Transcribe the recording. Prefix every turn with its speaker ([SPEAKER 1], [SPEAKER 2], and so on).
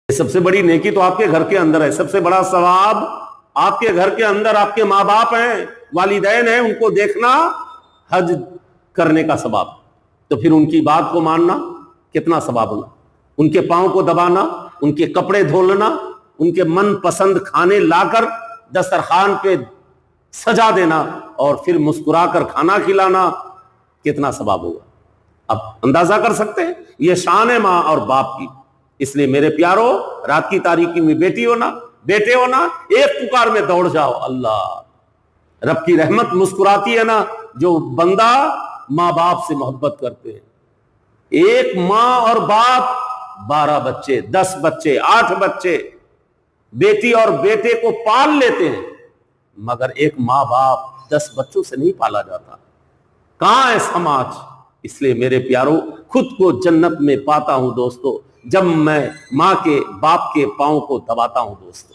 [SPEAKER 1] سب سے بڑی نیکی تو آپ کے گھر کے اندر ہے، سب سے بڑا ثواب آپ کے گھر کے اندر آپ کے ماں باپ ہیں، والدین ہیں، ان کو دیکھنا، حج کرنے کا ثواب، تو پھر ان کی بات کو ماننا کتنا ثواب ہوگا، ان کے پاؤں کو دبانا، ان کے کپڑے دھولنا، ان کے من پسند کھانے لا کر دسترخوان پہ سجا دینا اور پھر مسکرا کر کھانا کھلانا، کتنا ثواب ہوگا۔ اب اندازہ کر سکتے ہیں، یہ شان ہے ماں اور باپ کی۔ اس لیے میرے پیارو، رات کی تاریکی میں بیٹے ہونا، ایک پکار میں دوڑ جاؤ، اللہ، رب کی رحمت مسکراتی ہے نا جو بندہ ماں باپ سے محبت کرتے ہیں۔ ایک ماں اور باپ 12 بچے، 10 بچے، 8 بچے، بیٹی اور بیٹے کو پال لیتے ہیں، مگر ایک ماں باپ 10 بچوں سے نہیں پالا جاتا۔ کہاں ہے سماج؟ اس لیے میرے پیارو، خود کو جنت میں پاتا ہوں دوستو جب میں ماں کے باپ کے پاؤں کو دباتا ہوں دوستو۔